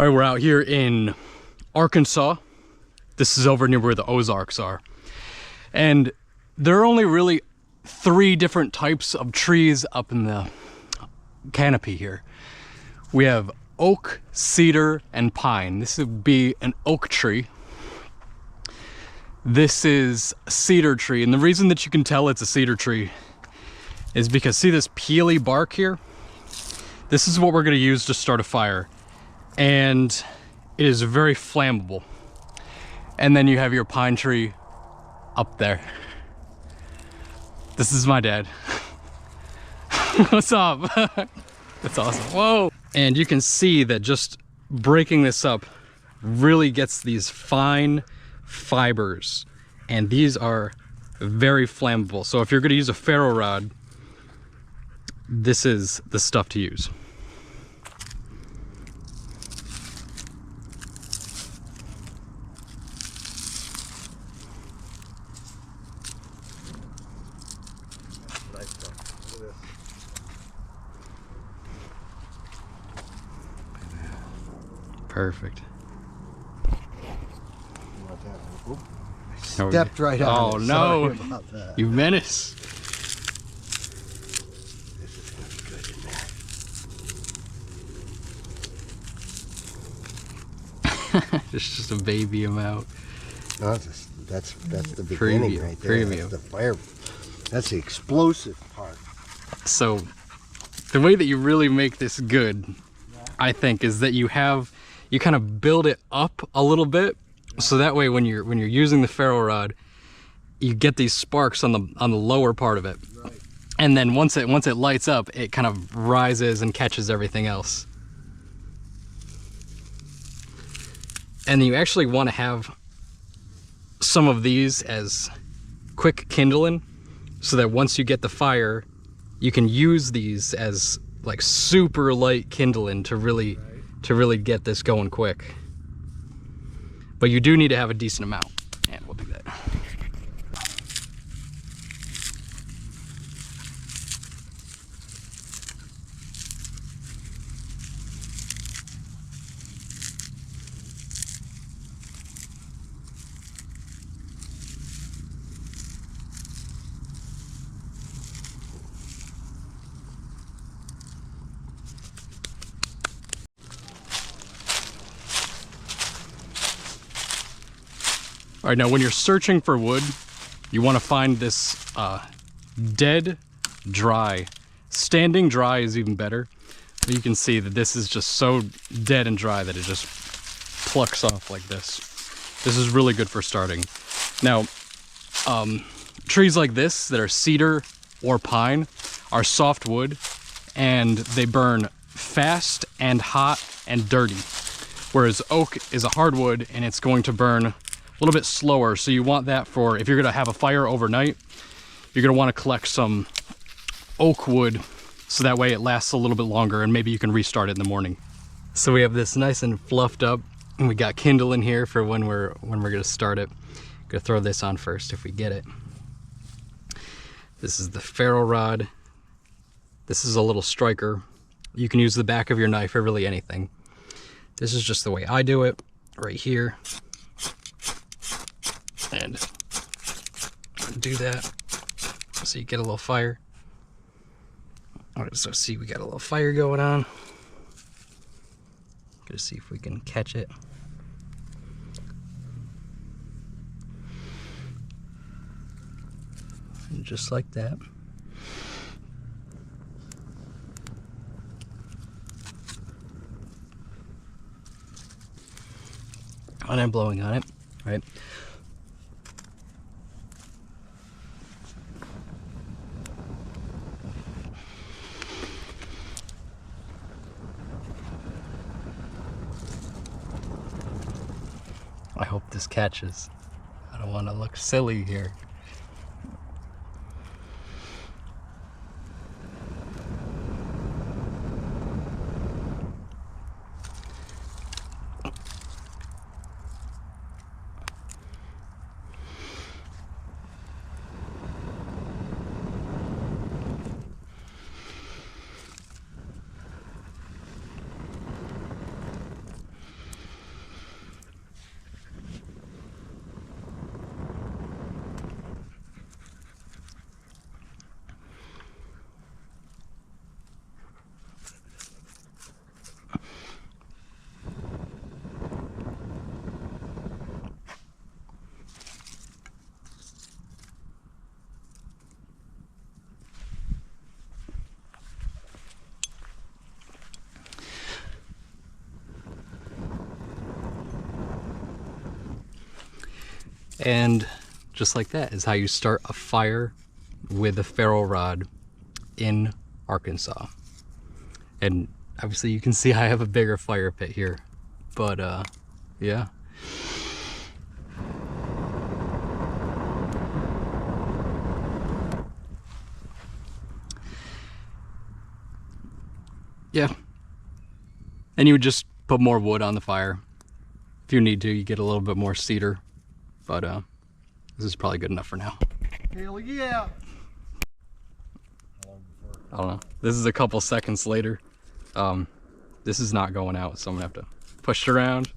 All right, we're out here in Arkansas. This is over near where the Ozarks are. And there are only really 3 different types of trees up in the canopy here. We have oak, cedar, and pine. This would be an oak tree. This is a cedar tree, and the reason that you can tell it's a cedar tree is because, see this peely bark here? This is what we're going to use to start a fire, and it is very flammable. And then you have your pine tree up there. This is my dad. What's up? That's awesome. Whoa! And you can see that just breaking this up really gets these fine fibers, and these are very flammable. So if you're going to use a ferro rod, this is the stuff to use. Perfect. Stepped right on. Oh no! You menace. This is gonna be good in there. Just a baby amount. No, that's the beginning right there. Premium. That's the fire. That's the explosive part. So the way that you really make this good, I think, is that you kind of build it up a little bit, so that way when you're using the ferro rod, you get these sparks on the lower part of it. Right. And then once it lights up, it kind of rises and catches everything else. And you actually want to have some of these as quick kindling, so that once you get the fire, you can use these as like super light kindling to really get this going quick. But you do need to have a decent amount, and we'll do that. All right, now when you're searching for wood, you want to find this dead, dry. Standing dry is even better. But you can see that this is just so dead and dry that it just plucks off like this. This is really good for starting. Now, trees like this that are cedar or pine are soft wood, and they burn fast and hot and dirty. Whereas oak is a hardwood, and it's going to burn a little bit slower. So you want that for if you're going to have a fire overnight, you're going to want to collect some oak wood, so that way it lasts a little bit longer, and maybe you can restart it in the morning. So we have this nice and fluffed up, and we got kindle in here for when we're going to start it. I'm going to throw this on first if we get it. This is the ferro rod. This is a little striker. You can use the back of your knife or really anything. This is just the way I do it, right here. And do that so you get a little fire. All right, so see, we got a little fire going on. Gonna see if we can catch it. And just like that. And I'm blowing on it, right? I hope this catches. I don't want to look silly here. And just like that is how you start a fire with a ferro rod in Arkansas. And obviously you can see I have a bigger fire pit here, but yeah. Yeah. And you would just put more wood on the fire. If you need to, you get a little bit more cedar, but this is probably good enough for now. Hell yeah! I don't know. This is a couple seconds later. This is not going out, so I'm gonna have to push it around.